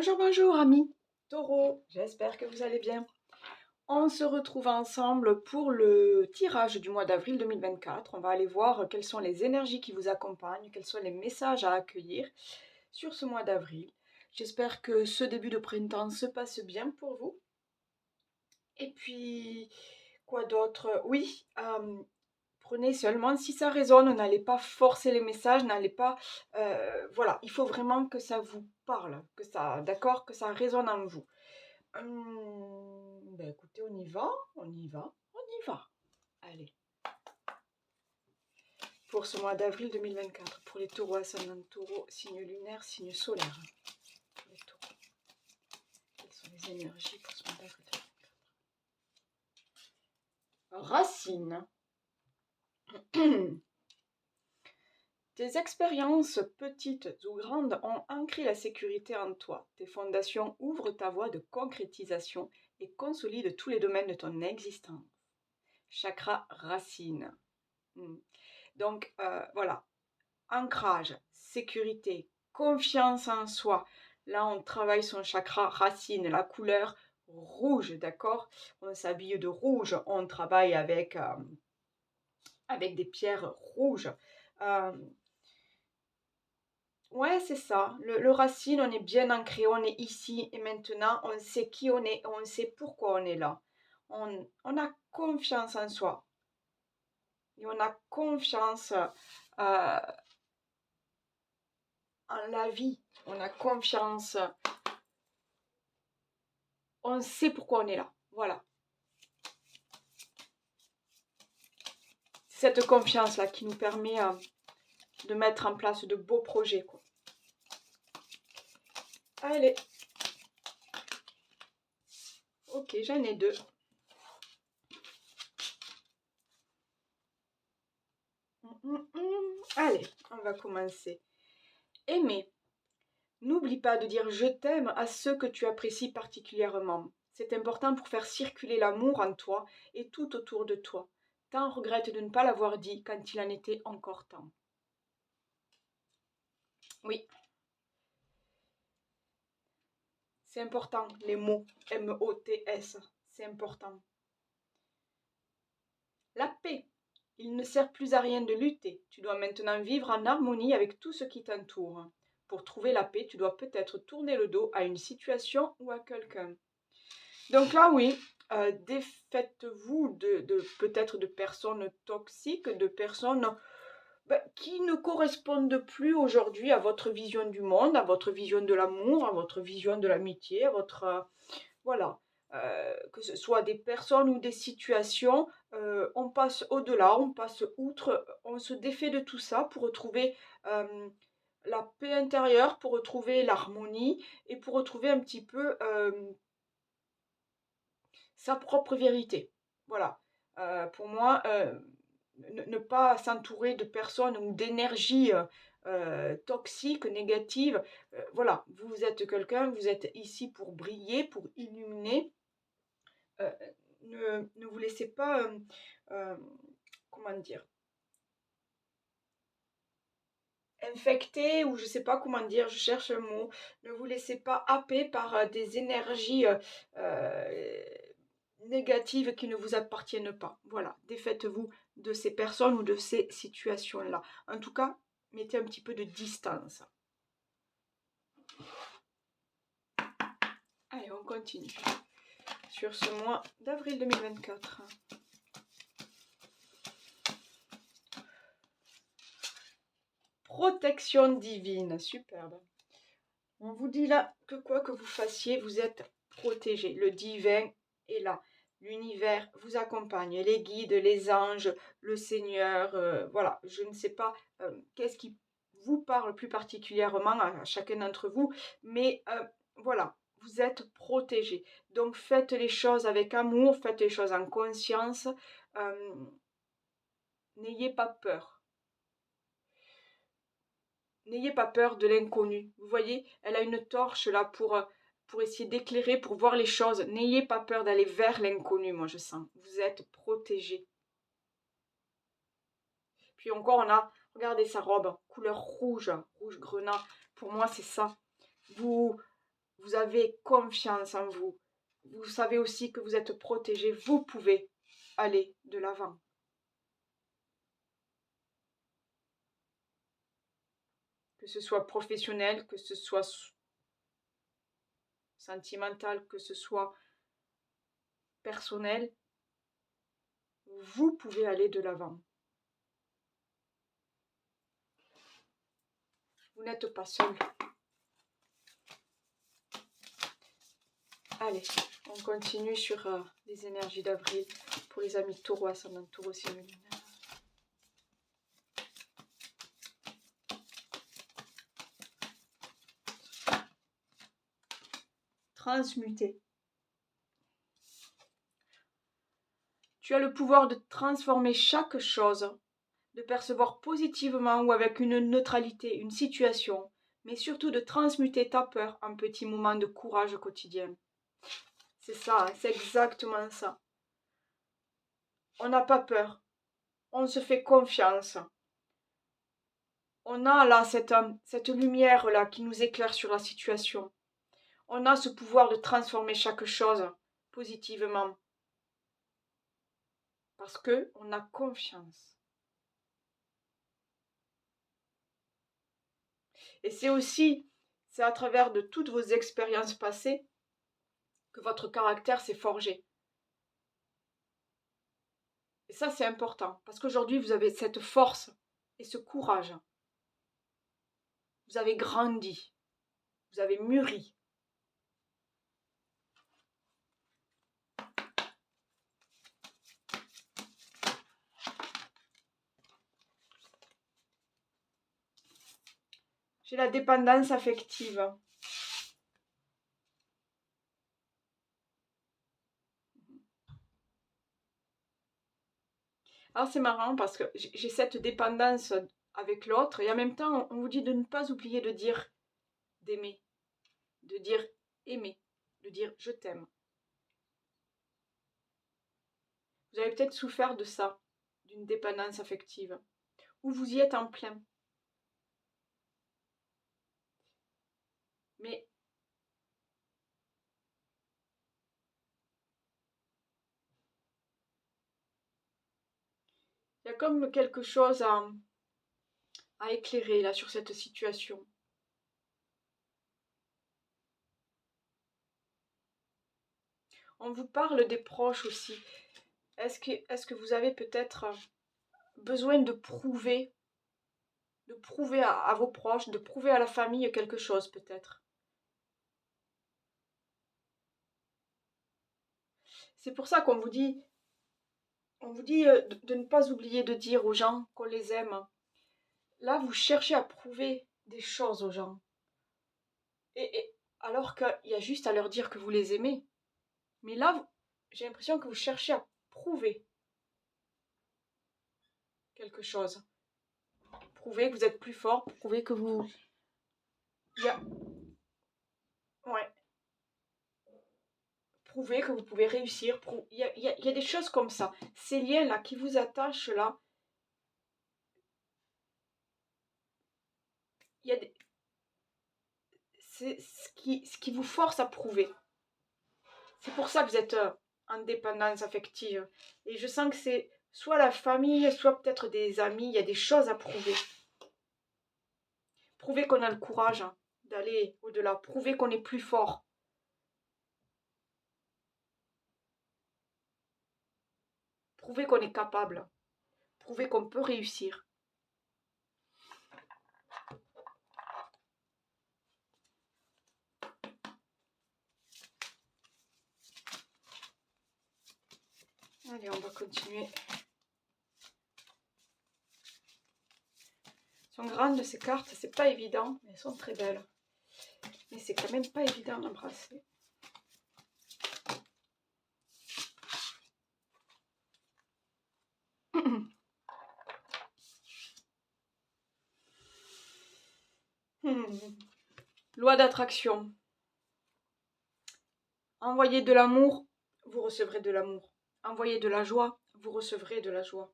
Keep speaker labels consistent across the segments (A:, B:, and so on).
A: Bonjour, bonjour amis Taureau, j'espère que vous allez bien. On se retrouve ensemble pour le tirage du mois d'avril 2024. On va aller voir quelles sont les énergies qui vous accompagnent, quels sont les messages à accueillir sur ce mois d'avril. J'espère que ce début de printemps se passe bien pour vous. Et puis, quoi d'autre? Oui, prenez seulement si ça résonne, n'allez pas forcer les messages, n'allez pas... voilà, il faut vraiment que ça vous parle, que ça, d'accord, que ça résonne en vous. Ben écoutez, on y va, on y va, on y va. Allez, pour ce mois d'avril 2024, pour les taureaux, ascendant taureau, signe lunaire, signe solaire. Les taureaux, quelles sont les énergies pour ce mois d'avril 2024? Racine. Tes expériences, petites ou grandes, ont ancré la sécurité en toi. Tes fondations ouvrent ta voie de concrétisation et consolident tous les domaines de ton existence. Chakra racine. Donc voilà, ancrage, sécurité, confiance en soi. Là, on travaille son chakra racine, la couleur rouge, d'accord? On s'habille de rouge, on travaille avec des pierres rouges. Ouais, c'est ça. Le racine, on est bien ancré, on est ici et maintenant, on sait qui on est, on sait pourquoi on est là. On a confiance en soi et on a confiance en la vie. On a confiance, on sait pourquoi on est là. Voilà. C'est cette confiance-là qui nous permet de mettre en place de beaux projets, quoi. Allez. Ok, j'en ai deux. Allez, on va commencer. Aimer. N'oublie pas de dire je t'aime à ceux que tu apprécies particulièrement. C'est important pour faire circuler l'amour en toi et tout autour de toi. Tant regrette de ne pas l'avoir dit quand il en était encore temps. Oui, c'est important, les mots M-O-T-S, c'est important. La paix. Il ne sert plus à rien de lutter. Tu dois maintenant vivre en harmonie avec tout ce qui t'entoure. Pour trouver la paix, tu dois peut-être tourner le dos à une situation ou à quelqu'un. Donc là, oui, défaites-vous peut-être de personnes toxiques, de personnes qui ne correspondent plus aujourd'hui à votre vision du monde, à votre vision de l'amour, à votre vision de l'amitié, à votre... voilà. Que ce soit des personnes ou des situations, on passe au-delà, on passe outre, on se défait de tout ça pour retrouver la paix intérieure, pour retrouver l'harmonie et pour retrouver un petit peu sa propre vérité. Voilà. Pour moi, ne pas s'entourer de personnes ou d'énergie toxiques, négatives. Voilà, vous êtes quelqu'un, vous êtes ici pour briller, pour illuminer. Euh, ne vous laissez pas, euh, comment dire, infecter, ou je ne sais pas comment dire, je cherche un mot. Ne vous laissez pas happer par des énergies négatives qui ne vous appartiennent pas. Voilà, défaites-vous de ces personnes ou de ces situations-là. En tout cas, mettez un petit peu de distance. Allez, on continue. Sur ce mois d'avril 2024. Protection divine, superbe. On vous dit là que quoi que vous fassiez, vous êtes protégé. Le divin est là. L'univers vous accompagne. Les guides, les anges, le Seigneur. Voilà, je ne sais pas qu'est-ce qui vous parle plus particulièrement à chacun d'entre vous. Mais voilà, vous êtes protégé. Donc faites les choses avec amour, faites les choses en conscience. N'ayez pas peur. N'ayez pas peur de l'inconnu. Vous voyez, elle a une torche là pour essayer d'éclairer, pour voir les choses. N'ayez pas peur d'aller vers l'inconnu, moi je sens. Vous êtes protégés. Puis encore, on a, regardez sa robe, couleur rouge, rouge grenat. Pour moi, c'est ça. Vous Vous avez confiance en vous. Vous savez aussi que vous êtes protégé. Vous pouvez aller de l'avant. Que ce soit professionnel, que ce soit sentimental, que ce soit personnel, vous pouvez aller de l'avant. Vous n'êtes pas seul. Allez, on continue sur les énergies d'avril pour les amis taureaux, ascendant taureau, signe lunaire. Transmuter. Tu as le pouvoir de transformer chaque chose, de percevoir positivement ou avec une neutralité une situation, mais surtout de transmuter ta peur en petits moments de courage quotidien. C'est ça, hein, c'est exactement ça. On n'a pas peur, on se fait confiance. On a là cette lumière-là qui nous éclaire sur la situation. On a ce pouvoir de transformer chaque chose positivement. Parce qu'on a confiance. Et c'est à travers de toutes vos expériences passées que votre caractère s'est forgé. Et ça, c'est important. Parce qu'aujourd'hui, vous avez cette force et ce courage. Vous avez grandi. Vous avez mûri. J'ai la dépendance affective. Alors c'est marrant parce que j'ai cette dépendance avec l'autre et en même temps on vous dit de ne pas oublier de dire d'aimer, de dire aimer, de dire je t'aime. Vous avez peut-être souffert de ça, d'une dépendance affective, ou vous y êtes en plein. Mais il y a comme quelque chose à éclairer là sur cette situation. On vous parle des proches aussi. Est-ce que vous avez peut-être besoin de prouver à vos proches, de prouver à la famille quelque chose peut-être? C'est pour ça qu'on vous dit, de ne pas oublier de dire aux gens qu'on les aime. Là, vous cherchez à prouver des choses aux gens. Alors qu'il y a juste à leur dire que vous les aimez. Mais là, j'ai l'impression que vous cherchez à prouver quelque chose. Prouver que vous êtes plus fort, prouver que vous... Ouais. Prouver que vous pouvez réussir. Il y a des choses comme ça. Ces liens-là qui vous attachent là, il y a des... c'est ce qui vous force à prouver. C'est pour ça que vous êtes en dépendance affective. Et je sens que c'est soit la famille, soit peut-être des amis. Il y a des choses à prouver. Prouver qu'on a le courage d'aller au-delà. Prouver qu'on est plus fort. Prouver qu'on est capable. Prouver qu'on peut réussir. Allez, on va continuer. Elles sont grandes ces cartes, c'est pas évident, mais elles sont très belles. Mais c'est quand même pas évident d'embrasser. Loi d'attraction. Envoyez de l'amour, vous recevrez de l'amour. Envoyez de la joie, vous recevrez de la joie.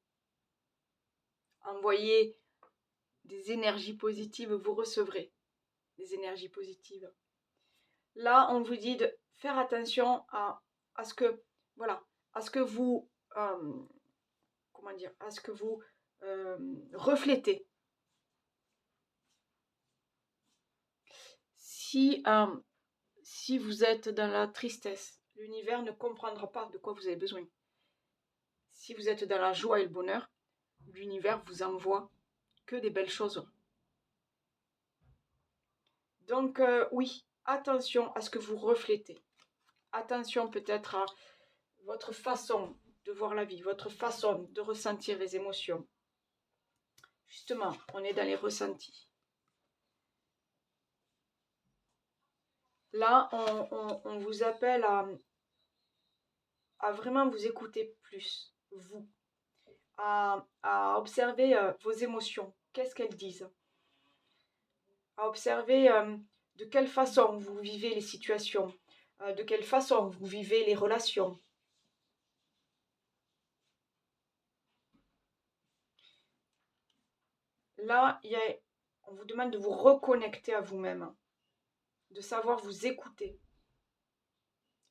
A: Envoyez des énergies positives, vous recevrez des énergies positives. Là, on vous dit de faire attention à ce que, voilà, à ce que vous, comment dire, à ce que vous reflétez. Si, si vous êtes dans la tristesse, l'univers ne comprendra pas de quoi vous avez besoin. Si vous êtes dans la joie et le bonheur, l'univers vous envoie que des belles choses. Donc oui, attention à ce que vous reflétez. Attention peut-être à votre façon de voir la vie, votre façon de ressentir les émotions. Justement, on est dans les ressentis. Là, on vous appelle à vraiment vous écouter plus, vous, à observer vos émotions. Qu'est-ce qu'elles disent? À observer de quelle façon vous vivez les situations, de quelle façon vous vivez les relations. Là, on vous demande de vous reconnecter à vous-même, de savoir vous écouter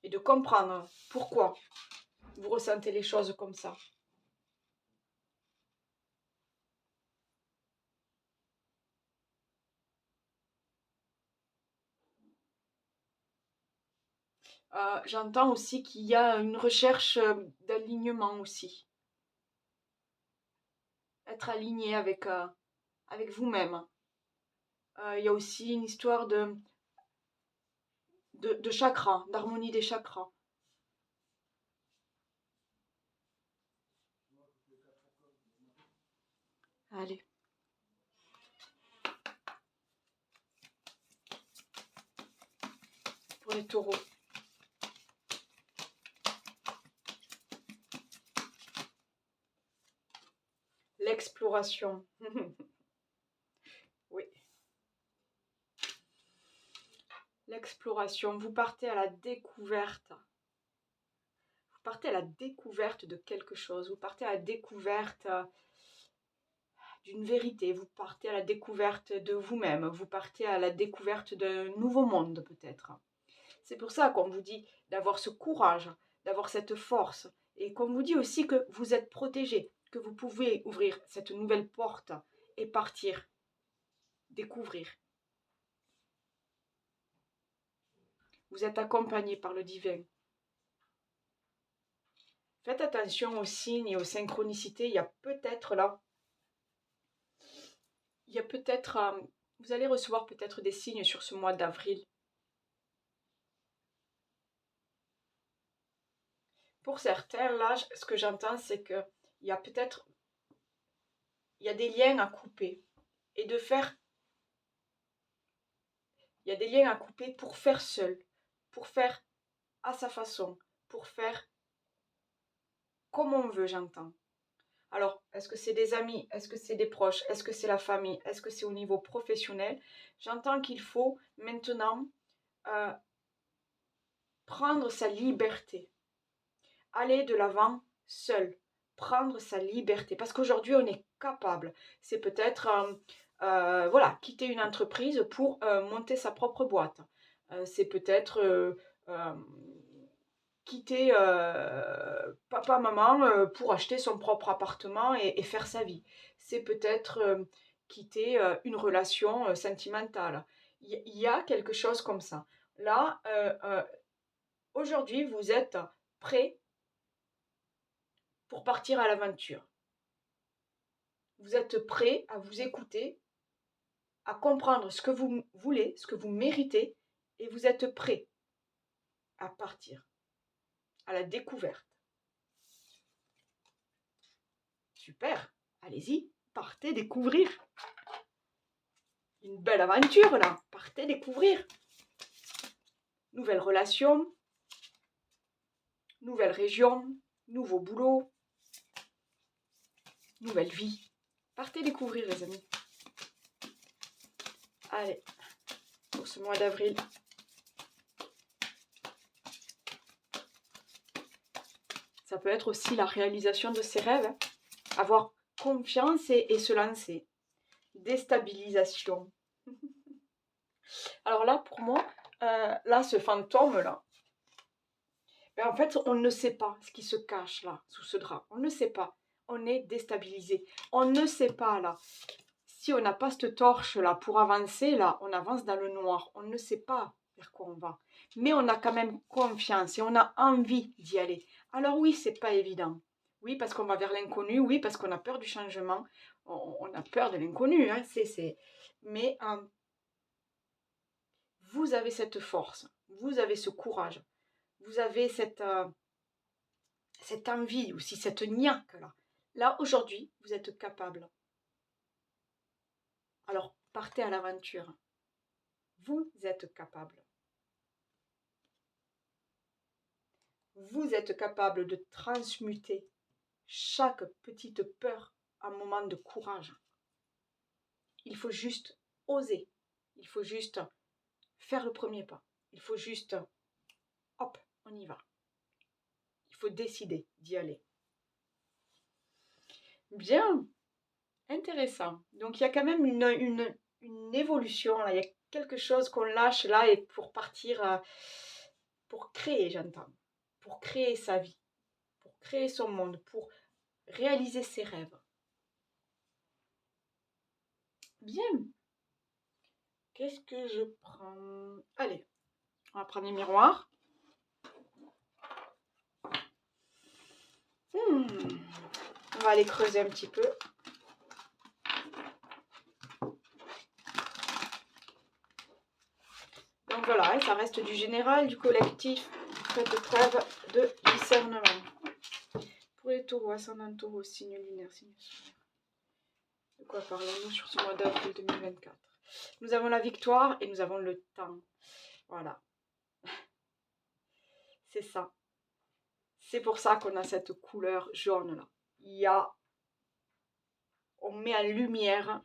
A: et de comprendre pourquoi vous ressentez les choses comme ça. J'entends aussi qu'il y a une recherche d'alignement aussi. Être aligné avec vous-même. Il y a aussi une histoire de chakras, d'harmonie des chakras. Allez. Pour les taureaux. L'exploration. Oui. L'exploration. Vous partez à la découverte. Vous partez à la découverte de quelque chose. Vous partez à la découverte d'une vérité. Vous partez à la découverte de vous-même. Vous partez à la découverte d'un nouveau monde peut-être. C'est pour ça qu'on vous dit d'avoir ce courage, d'avoir cette force. Et qu'on vous dit aussi que vous êtes protégé, que vous pouvez ouvrir cette nouvelle porte et partir, découvrir. Vous êtes accompagné par le divin. Faites attention aux signes et aux synchronicités. Il y a peut-être là, vous allez recevoir peut-être des signes sur ce mois d'avril. Pour certains, là, ce que j'entends, c'est qu'il y a peut-être, il y a des liens à couper. Et de faire, il y a des liens à couper pour faire seul, pour faire à sa façon, pour faire comme on veut, j'entends. Alors, est-ce que c'est des amis? Est-ce que c'est des proches? Est-ce que c'est la famille? Est-ce que c'est au niveau professionnel? J'entends qu'il faut maintenant euh, prendre sa liberté, aller de l'avant seul, prendre sa liberté. Parce qu'aujourd'hui, on est capable. C'est peut-être voilà, quitter une entreprise pour monter sa propre boîte. C'est peut-être quitter papa, maman pour acheter son propre appartement et faire sa vie. C'est peut-être quitter une relation sentimentale. Il y a quelque chose comme ça. Là, aujourd'hui, vous êtes prêt pour partir à l'aventure. Vous êtes prêt à vous écouter, à comprendre ce que vous voulez, ce que vous méritez, et vous êtes prêt à partir à la découverte. Super, allez-y, partez découvrir. Une belle aventure là, partez découvrir. Nouvelle relation, nouvelle région, nouveau boulot, nouvelle vie. Partez découvrir les amis. Allez, pour ce mois d'avril. Ça peut être aussi la réalisation de ses rêves. Hein. Avoir confiance et se lancer. Déstabilisation. Alors là, pour moi, là, ce fantôme-là, ben, en fait, on ne sait pas ce qui se cache là, sous ce drap. On ne sait pas. On est déstabilisé. On ne sait pas là. Si on n'a pas cette torche-là pour avancer, là, on avance dans le noir. On ne sait pas vers quoi on va. Mais on a quand même confiance et on a envie d'y aller. Alors oui, c'est pas évident. Oui, parce qu'on va vers l'inconnu. Oui, parce qu'on a peur du changement. On a peur de l'inconnu. Hein, Mais vous avez cette force. Vous avez ce courage. Vous avez cette envie aussi, cette niaque-là. Là, aujourd'hui, vous êtes capable. Alors, partez à l'aventure. Vous êtes capable. Vous êtes capable de transmuter chaque petite peur en moment de courage. Il faut juste oser. Il faut juste faire le premier pas. Il faut juste, hop, on y va. Il faut décider d'y aller. Bien, intéressant. Donc, il y a quand même une évolution, là. Il y a quelque chose qu'on lâche là et pour partir, pour créer, j'entends. Pour créer sa vie, pour créer son monde, pour réaliser ses rêves. Bien. Qu'est-ce que je prends? Allez, on va prendre les miroirs. On va aller creuser un petit peu. Donc voilà, ça reste du général, du collectif. Faites preuve de discernement. Pour les taureaux, ascendant taureau, signe lunaire, signe solaire. De quoi parlons-nous sur ce mois d'avril 2024? Nous avons la victoire et nous avons le temps. Voilà. C'est ça. C'est pour ça qu'on a cette couleur jaune là. On met en lumière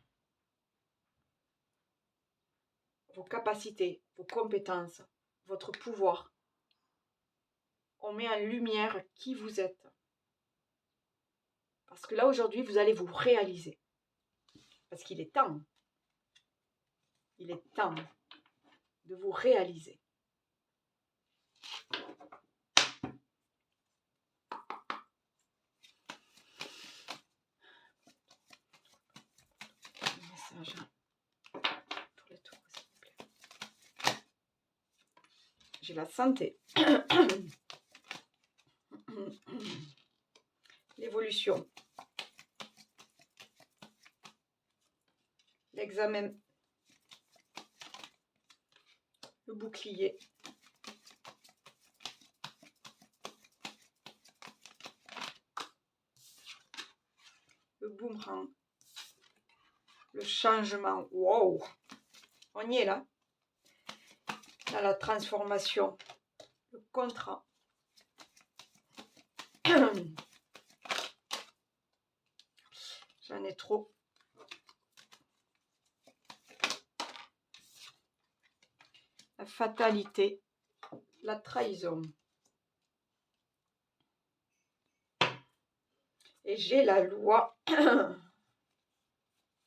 A: vos capacités, vos compétences, votre pouvoir. On met en lumière qui vous êtes. Parce que là, aujourd'hui, vous allez vous réaliser. Parce qu'il est temps. Il est temps de vous réaliser. Un message pour les taureaux, s'il vous plaît. J'ai la santé. L'évolution. L'examen. Le bouclier. Le boomerang. Le changement. Wow! On y est là. Dans la transformation. Le contrat. J'en ai trop. La fatalité. La trahison. Et j'ai la loi.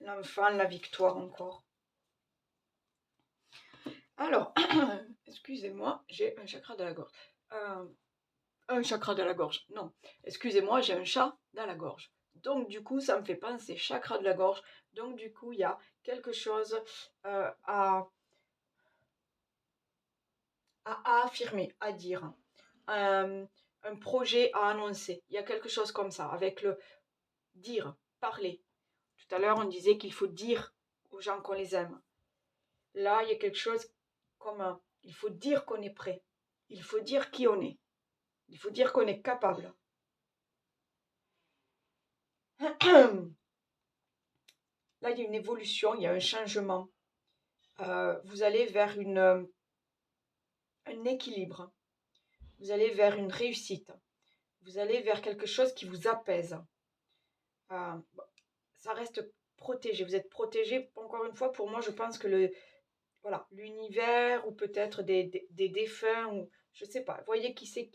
A: L'enfant, la victoire encore. Alors, excusez-moi, j'ai un chakra de la gorge. Un chakra de la gorge, non. Excusez-moi, j'ai un chat dans la gorge. Donc, du coup, ça me fait penser chakra de la gorge. Donc, du coup, il y a quelque chose à affirmer, à dire. Un projet à annoncer. Il y a quelque chose comme ça, avec le dire, parler. Tout à l'heure, on disait qu'il faut dire aux gens qu'on les aime. Là, il y a quelque chose comme il faut dire qu'on est prêt. Il faut dire qui on est. Il faut dire qu'on est capable. Là, il y a une évolution, il y a un changement. Vous allez vers un équilibre. Vous allez vers une réussite. Vous allez vers quelque chose qui vous apaise. Ça reste protégé. Vous êtes protégé. Encore une fois, pour moi, je pense que l'univers ou peut-être des défunts, ou je ne sais pas. Voyez qui c'est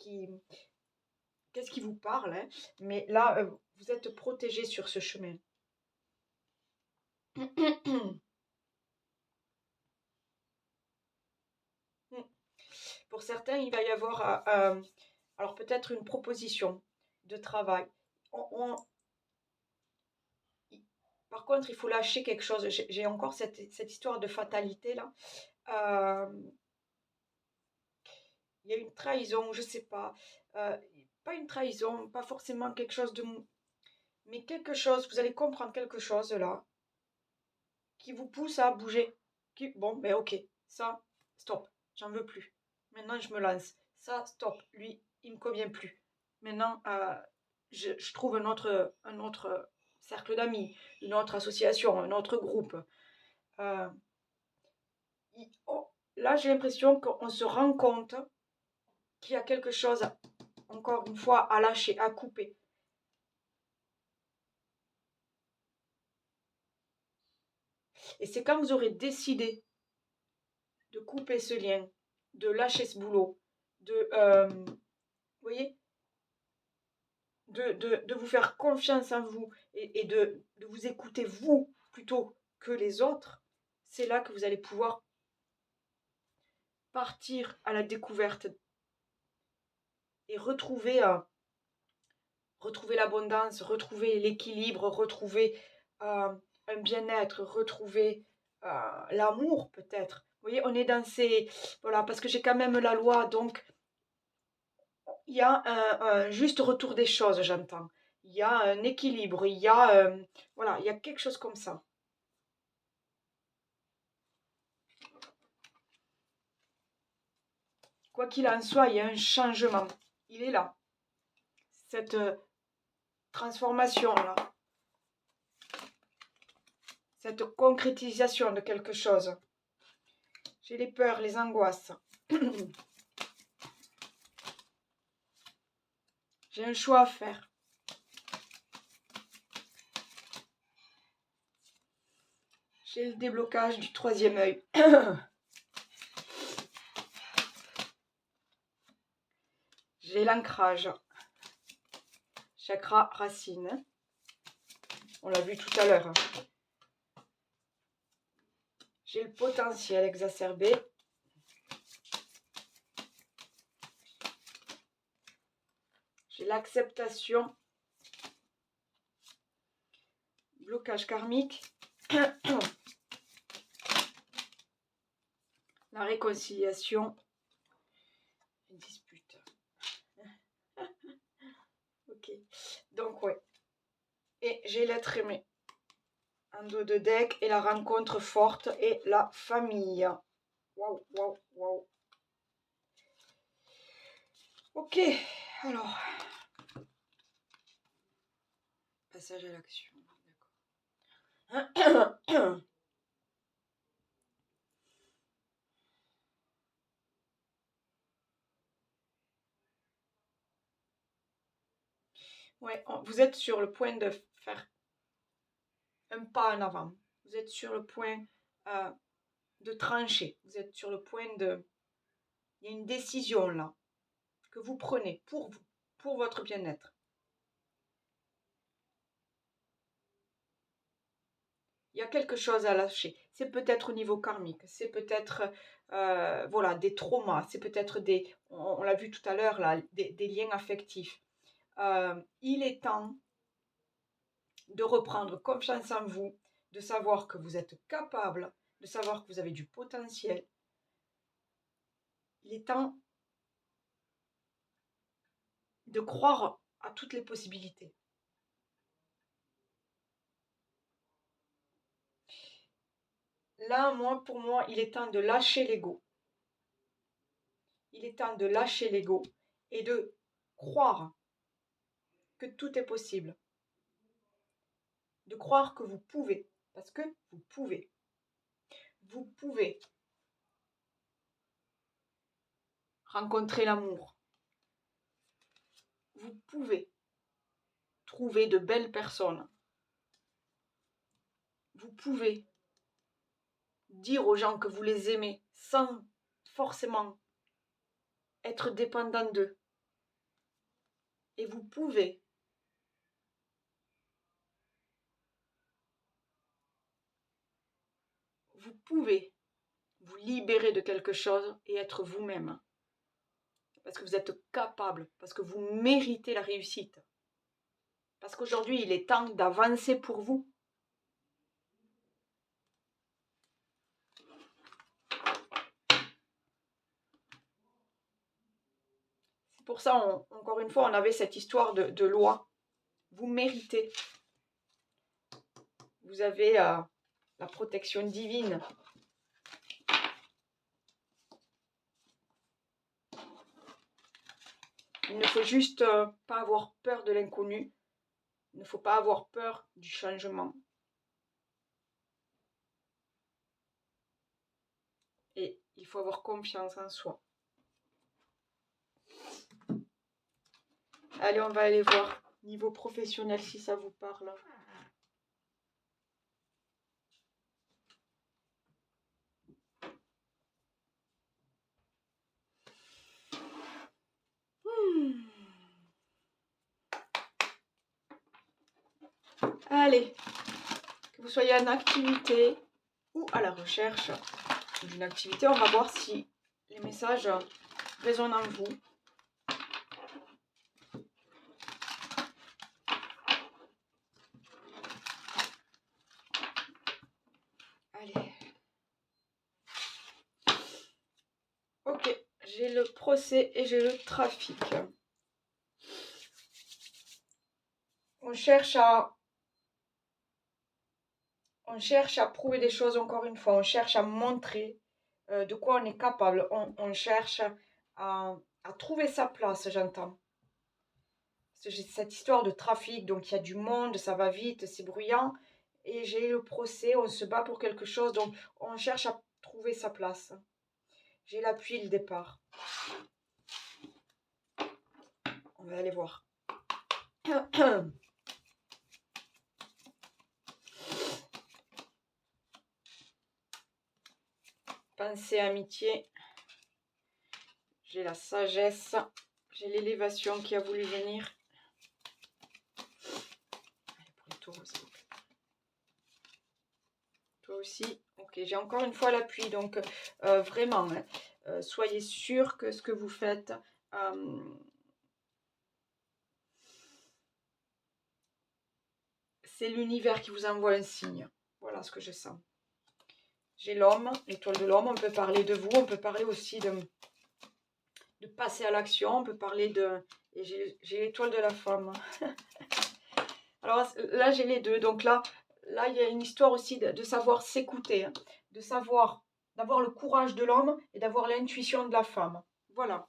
A: qu'est-ce qui vous parle. Hein, mais là, vous êtes protégé sur ce chemin. Pour certains, il va y avoir alors peut-être une proposition de travail. Par contre, il faut lâcher quelque chose. J'ai encore cette histoire de fatalité là. Euh, il y a une trahison, je sais pas. Euh, pas une trahison, pas forcément quelque chose de... Mais quelque chose, vous allez comprendre quelque chose là, qui vous pousse à bouger. Bon, ben ok, ça, stop, j'en veux plus. Maintenant, je me lance. Ça, stop, lui, il me convient plus. Maintenant, je trouve un autre cercle d'amis, une autre association, un autre groupe. Euh, Là, j'ai l'impression qu'on se rend compte qu'il y a quelque chose, encore une fois, à lâcher, à couper. Et c'est quand vous aurez décidé de couper ce lien, de lâcher ce boulot, vous voyez, de vous faire confiance en vous et de vous écouter vous plutôt que les autres, c'est là que vous allez pouvoir partir à la découverte et retrouver l'abondance, retrouver l'équilibre, retrouver un bien-être, retrouver l'amour peut-être. Vous voyez, on est dans ces... Voilà, parce que j'ai quand même la loi, donc il y a un juste retour des choses, j'entends. Il y a un équilibre, il y a... voilà, il y a quelque chose comme ça. Quoi qu'il en soit, il y a un changement. Il est là. Cette transformation-là. Cette concrétisation de quelque chose. J'ai les peurs, les angoisses. J'ai un choix à faire. J'ai le déblocage du troisième œil. J'ai l'ancrage. Chakra racine. On l'a vu tout à l'heure. J'ai le potentiel exacerbé. J'ai l'acceptation. Blocage karmique. La réconciliation. Une dispute. Ok. Donc, ouais. Et j'ai l'être aimé. Un dos de deck et la rencontre forte et la famille. Waouh, waouh, waouh. Ok, alors. Passage à l'action. D'accord. Ouais, vous êtes sur le point de faire un pas en avant. Vous êtes sur le point euh, de trancher. Vous êtes sur le point de... Il y a une décision là que vous prenez pour vous, pour votre bien-être. Il y a quelque chose à lâcher. C'est peut-être au niveau karmique, c'est peut-être voilà, des traumas, c'est peut-être des, on l'a vu tout à l'heure là, des liens affectifs. Il est temps de reprendre confiance en vous, de savoir que vous êtes capable, de savoir que vous avez du potentiel. Il est temps de croire à toutes les possibilités. Là, pour moi, il est temps de lâcher l'ego. Il est temps de lâcher l'ego et de croire que tout est possible. De croire que vous pouvez, parce que vous pouvez. Vous pouvez rencontrer l'amour. Vous pouvez trouver de belles personnes. Vous pouvez dire aux gens que vous les aimez sans forcément être dépendant d'eux. Et vous pouvez vous libérer de quelque chose et être vous-même. parce que vous êtes capable, parce que vous méritez la réussite. Parce qu'aujourd'hui, il est temps d'avancer pour vous. C'est pour ça, encore une fois, on avait cette histoire de loi. Vous méritez. Vous avez la protection divine. Il ne faut juste pas avoir peur de l'inconnu. Il ne faut pas avoir peur du changement. Et il faut avoir confiance en soi. Allez, on va aller voir niveau professionnel si ça vous parle. Allez, que vous soyez en activité ou à la recherche d'une activité, on va voir si les messages résonnent en vous. Allez. Ok, j'ai le procès et j'ai le trafic. On cherche à prouver des choses encore une fois. On cherche à montrer de quoi on est capable. On cherche à trouver sa place, j'entends. J'ai cette histoire de trafic, donc il y a du monde, ça va vite, c'est bruyant. Et j'ai le procès, on se bat pour quelque chose, donc on cherche à trouver sa place. J'ai l'appui, le départ. On va aller voir. Pensée, amitié. J'ai la sagesse. J'ai l'élévation qui a voulu venir. Allez, pour les taureaux, s'il vous plaît. Toi aussi. Ok, j'ai encore une fois l'appui. Donc, vraiment, hein, soyez sûr que ce que vous faites... c'est l'univers qui vous envoie un signe. Voilà ce que je sens. J'ai l'homme, l'étoile de l'homme. On peut parler de vous. On peut parler aussi de passer à l'action. On peut parler de... Et j'ai l'étoile de la femme. Alors là, j'ai les deux. Donc là, il y a une histoire aussi de savoir s'écouter. Hein, de savoir, d'avoir le courage de l'homme et d'avoir l'intuition de la femme. Voilà.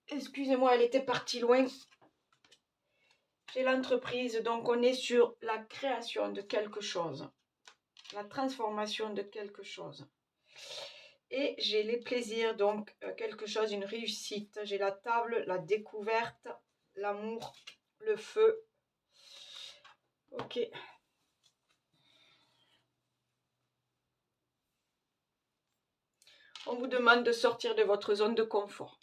A: Excusez-moi, elle était partie loin. J'ai l'entreprise, donc on est sur la création de quelque chose. La transformation de quelque chose. Et j'ai les plaisirs, donc quelque chose, une réussite. J'ai la table, la découverte, l'amour, le feu. Ok. On vous demande de sortir de votre zone de confort.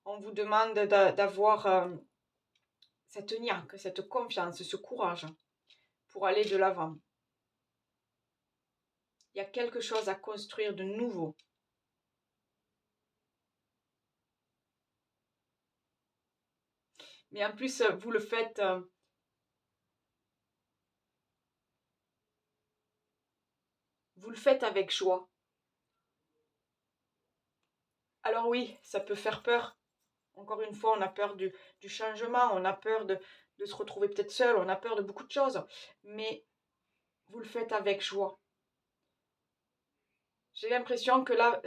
A: On vous demande d'avoir cette niaque, cette confiance, ce courage pour aller de l'avant. Il y a quelque chose à construire de nouveau. Mais en plus, vous le faites... vous le faites avec joie. Alors oui, ça peut faire peur. Encore une fois, on a peur du changement, on a peur de se retrouver peut-être seul, on a peur de beaucoup de choses. Mais vous le faites avec joie. J'ai l'impression que là,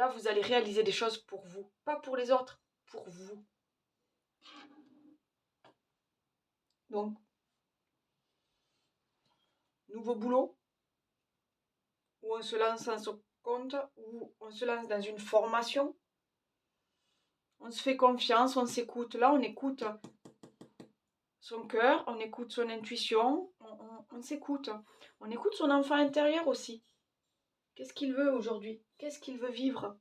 A: vous allez réaliser des choses pour vous. Pas pour les autres, pour vous. Donc, nouveau boulot, où on se lance en son compte, où on se lance dans une formation. On se fait confiance, on s'écoute. Là, on écoute son cœur, on écoute son intuition, on s'écoute. On écoute son enfant intérieur aussi. Qu'est-ce qu'il veut aujourd'hui? Qu'est-ce qu'il veut vivre?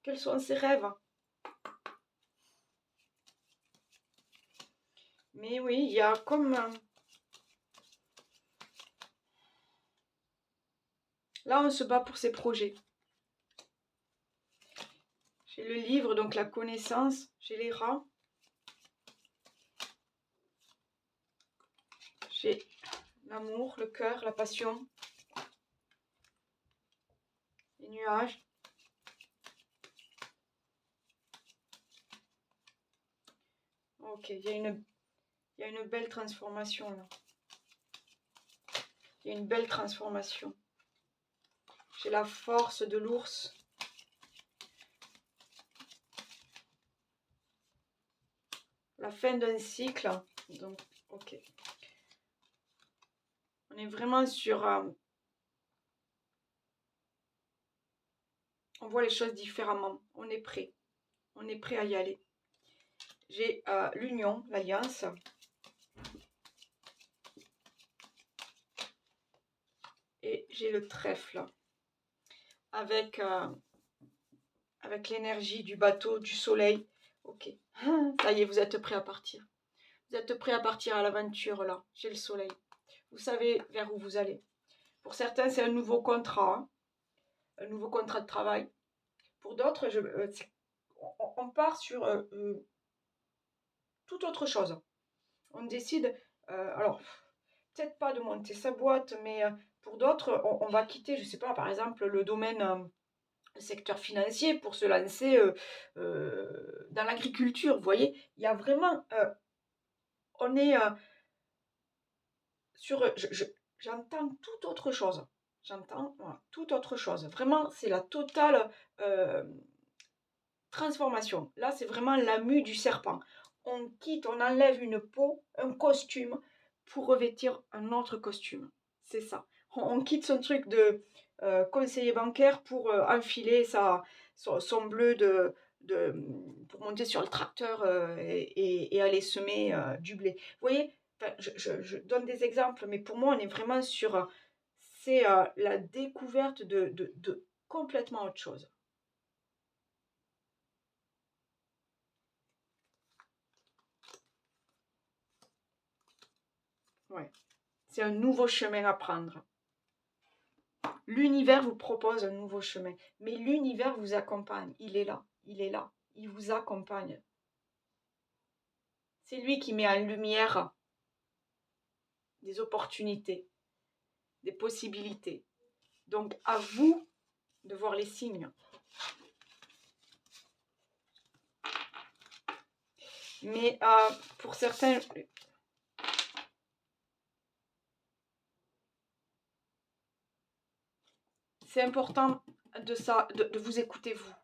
A: Quels sont ses rêves? Mais oui, il y a comme... Là, on se bat pour ses projets. J'ai le livre, donc la connaissance. J'ai les rats. J'ai l'amour, le cœur, la passion. Les nuages. Ok, il y a une belle transformation là. Il y a une belle transformation. J'ai la force de l'ours. La fin d'un cycle. Donc, ok. On est vraiment sur... on voit les choses différemment. On est prêt. On est prêt à y aller. J'ai l'union, l'alliance. Et j'ai le trèfle. Avec l'énergie du bateau, du soleil. Ok. Ça y est, vous êtes prêts à partir. Vous êtes prêts à partir à l'aventure là. J'ai le soleil. Vous savez vers où vous allez. Pour certains, c'est un nouveau contrat. Hein. Un nouveau contrat de travail. Pour d'autres, on part sur toute autre chose. On décide, alors, peut-être pas de monter sa boîte, mais pour d'autres, on va quitter, je ne sais pas, par exemple, le domaine, le secteur financier pour se lancer dans l'agriculture. Vous voyez, il y a vraiment, on est sur, j'entends toute autre chose. J'entends voilà, toute autre chose. Vraiment, c'est la totale transformation. Là, c'est vraiment la mue du serpent. On quitte, on enlève une peau, un costume, pour revêtir un autre costume. C'est ça. On quitte son truc de conseiller bancaire pour enfiler son bleu pour monter sur le tracteur et aller semer du blé. Vous voyez, enfin, je donne des exemples, mais pour moi, on est vraiment sur... c'est la découverte de complètement autre chose. Ouais. C'est un nouveau chemin à prendre. L'univers vous propose un nouveau chemin, mais l'univers vous accompagne. Il est là, il est là, il vous accompagne. C'est lui qui met en lumière des opportunités, des possibilités. Donc à vous de voir les signes. Mais pour certains, c'est important de vous écouter vous.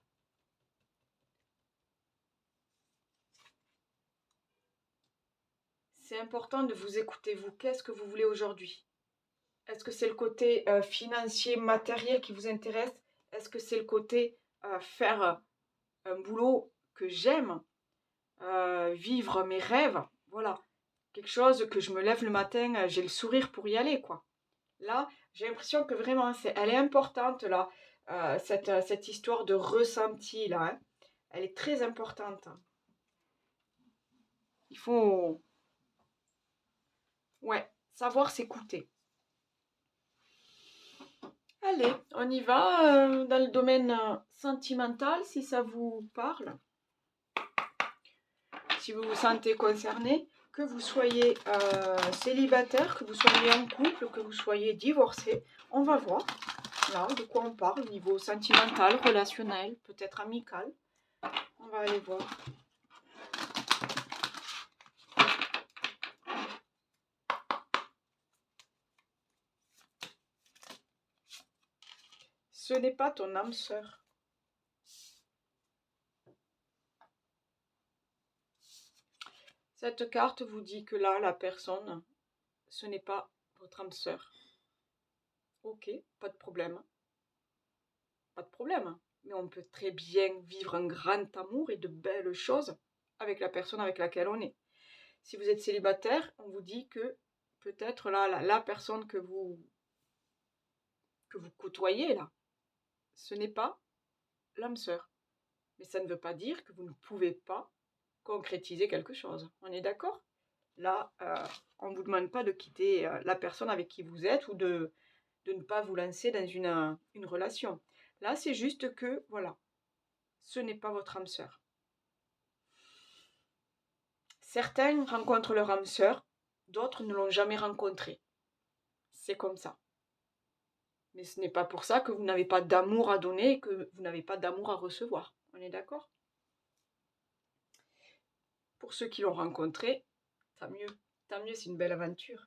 A: C'est important de vous écouter vous. Qu'est-ce que vous voulez aujourd'hui? Est-ce que c'est le côté financier, matériel qui vous intéresse? Est-ce que c'est le côté faire un boulot que j'aime, vivre mes rêves? Voilà, quelque chose que je me lève le matin, j'ai le sourire pour y aller, quoi. Là, j'ai l'impression que vraiment, elle est importante, là, cette histoire de ressenti, là. Hein. Elle est très importante. Il faut, ouais, savoir s'écouter. Allez, on y va dans le domaine sentimental, si ça vous parle, si vous vous sentez concerné, que vous soyez célibataire, que vous soyez en couple, que vous soyez divorcé, on va voir là de quoi on parle au niveau sentimental, relationnel, peut-être amical. On va aller voir. Ce n'est pas ton âme sœur. Cette carte vous dit que là, la personne, ce n'est pas votre âme sœur. Ok, pas de problème. Pas de problème. Mais on peut très bien vivre un grand amour et de belles choses avec la personne avec laquelle on est. Si vous êtes célibataire, on vous dit que peut-être là, la personne que vous côtoyez là, ce n'est pas l'âme sœur. Mais ça ne veut pas dire que vous ne pouvez pas concrétiser quelque chose. On est d'accord? Là, on ne vous demande pas de quitter la personne avec qui vous êtes ou de ne pas vous lancer dans une relation. Là, c'est juste que, voilà, ce n'est pas votre âme sœur. Certains rencontrent leur âme sœur, d'autres ne l'ont jamais rencontrée. C'est comme ça. Mais ce n'est pas pour ça que vous n'avez pas d'amour à donner et que vous n'avez pas d'amour à recevoir. On est d'accord? Pour ceux qui l'ont rencontré, tant mieux. Tant mieux, c'est une belle aventure.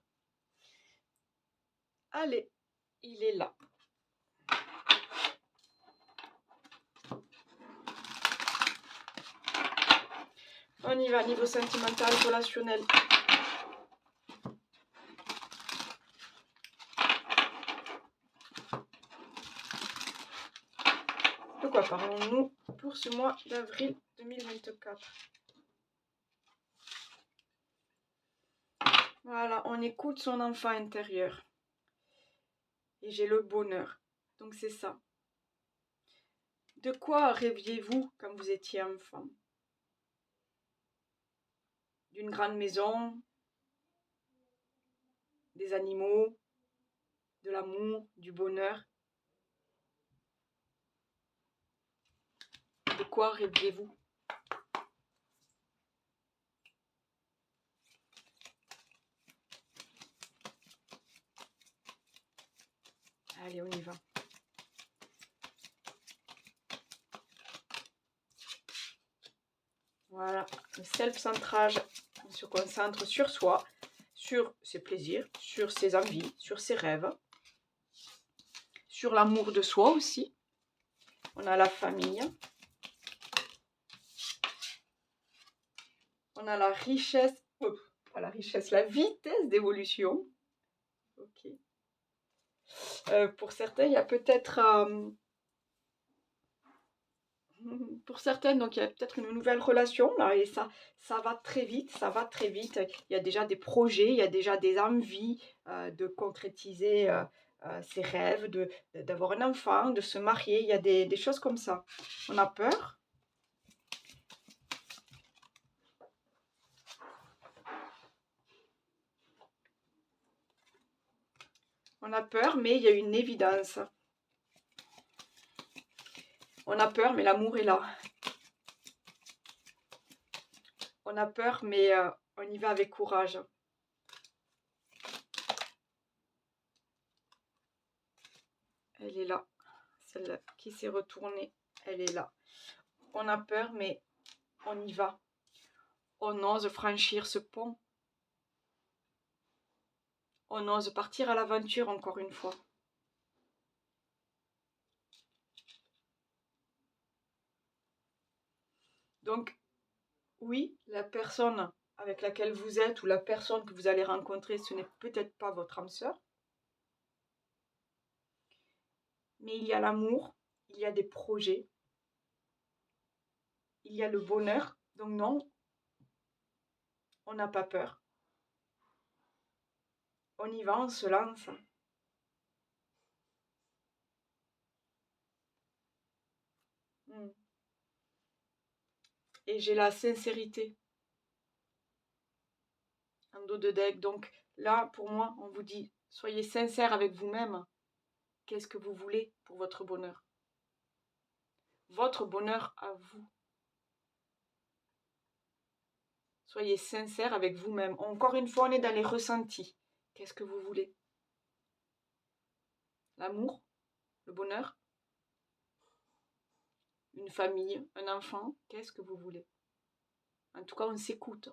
A: Allez, il est là. On y va, niveau sentimental, relationnel. De quoi parlons-nous pour ce mois d'avril 2024? Voilà, on écoute son enfant intérieur. Et j'ai le bonheur. Donc c'est ça. De quoi rêviez-vous quand vous étiez enfant? D'une grande maison, des animaux, de l'amour, du bonheur? De quoi rêviez-vous? Allez, on y va. Voilà, le self-centrage, on se concentre sur soi, sur ses plaisirs, sur ses envies, sur ses rêves, sur l'amour de soi aussi. On a la famille. On a la richesse, pas la richesse, la vitesse d'évolution. Ok. Pour certains, il y a peut-être... pour certaines, donc il y a peut-être une nouvelle relation là, et ça va très vite, ça va très vite. Il y a déjà des projets, il y a déjà des envies de concrétiser ses rêves, d'avoir un enfant, de se marier. Il y a des choses comme ça. On a peur. On a peur, mais il y a une évidence. On a peur, mais l'amour est là. On a peur, mais on y va avec courage. Elle est là. Celle qui s'est retournée, elle est là. On a peur, mais on y va. On ose franchir ce pont. On ose partir à l'aventure encore une fois. Donc, oui, la personne avec laquelle vous êtes ou la personne que vous allez rencontrer, ce n'est peut-être pas votre âme sœur. Mais il y a l'amour, il y a des projets, il y a le bonheur. Donc non, on n'a pas peur. On y va, on se lance. Et j'ai la sincérité en dos de deck. Donc là, pour moi, on vous dit, soyez sincère avec vous-même. Qu'est-ce que vous voulez pour votre bonheur? Votre bonheur à vous. Soyez sincère avec vous-même. Encore une fois, on est dans les ressentis. Qu'est-ce que vous voulez? L'amour? Le bonheur? Une famille? Un enfant? Qu'est-ce que vous voulez? En tout cas, on s'écoute.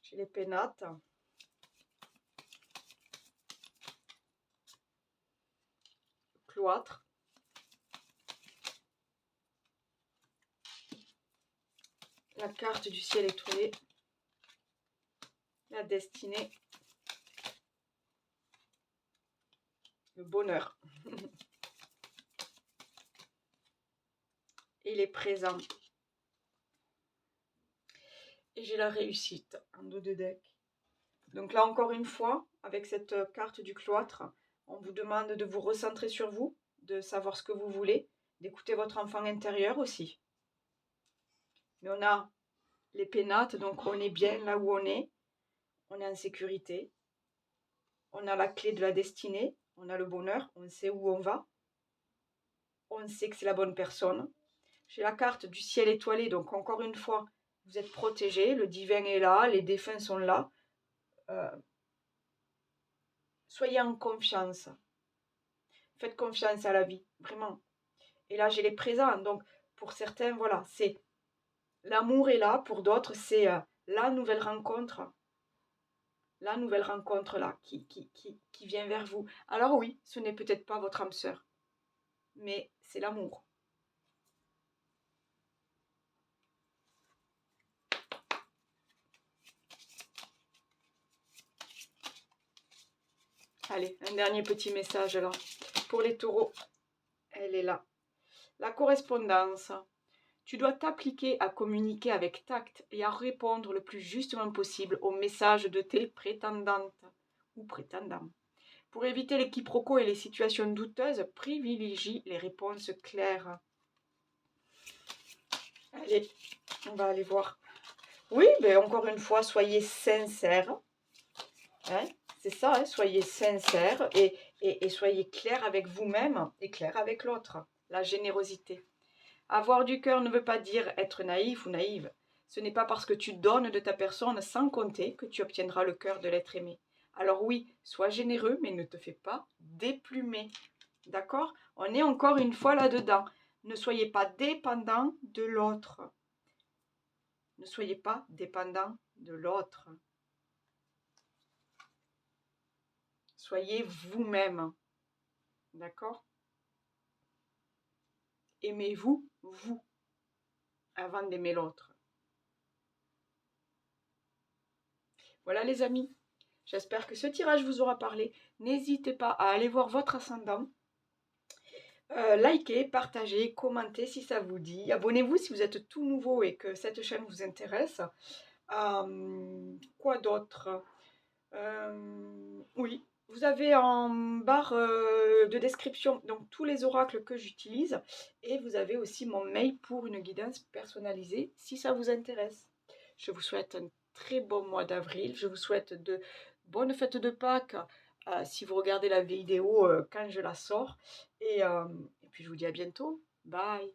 A: J'ai les pénates. Cloître. La carte du ciel étoilé. La destinée. Le bonheur. Et les présents. Et j'ai la réussite en dos de deck. Donc là, encore une fois, avec cette carte du cloître, on vous demande de vous recentrer sur vous, de savoir ce que vous voulez, d'écouter votre enfant intérieur aussi. Mais on a les pénates, donc on est bien là où on est en sécurité. On a la clé de la destinée, on a le bonheur, on sait où on va. On sait que c'est la bonne personne. J'ai la carte du ciel étoilé, donc encore une fois, vous êtes protégés, le divin est là, les défunts sont là. Soyez en confiance. Faites confiance à la vie, vraiment. Et là, j'ai les présents. Donc, pour certains, voilà, c'est l'amour est là. Pour d'autres, c'est la nouvelle rencontre. La nouvelle rencontre là, qui vient vers vous. Alors oui, ce n'est peut-être pas votre âme sœur, mais c'est l'amour. Allez, un dernier petit message là. Pour les taureaux, elle est là. La correspondance. Tu dois t'appliquer à communiquer avec tact et à répondre le plus justement possible aux messages de tes prétendantes ou prétendants. Pour éviter les quiproquos et les situations douteuses, privilégie les réponses claires. Allez, on va aller voir. Oui, mais encore une fois, soyez sincères. Hein, c'est ça, hein, soyez sincères et soyez clair avec vous-même et clair avec l'autre. La générosité. Avoir du cœur ne veut pas dire être naïf ou naïve. Ce n'est pas parce que tu donnes de ta personne sans compter que tu obtiendras le cœur de l'être aimé. Alors oui, sois généreux, mais ne te fais pas déplumer. D'accord? On est encore une fois là-dedans. Ne soyez pas dépendant de l'autre. Ne soyez pas dépendant de l'autre. Soyez vous-même. D'accord? Aimez-vous, vous, avant d'aimer l'autre. Voilà les amis. J'espère que ce tirage vous aura parlé. N'hésitez pas à aller voir votre ascendant. Likez, partagez, commentez si ça vous dit. Abonnez-vous si vous êtes tout nouveau et que cette chaîne vous intéresse. Quoi d'autre? Oui, vous avez en barre de description donc tous les oracles que j'utilise et vous avez aussi mon mail pour une guidance personnalisée si ça vous intéresse. Je vous souhaite un très bon mois d'avril. Je vous souhaite de bonnes fêtes de Pâques si vous regardez la vidéo quand je la sors. Et puis je vous dis à bientôt. Bye!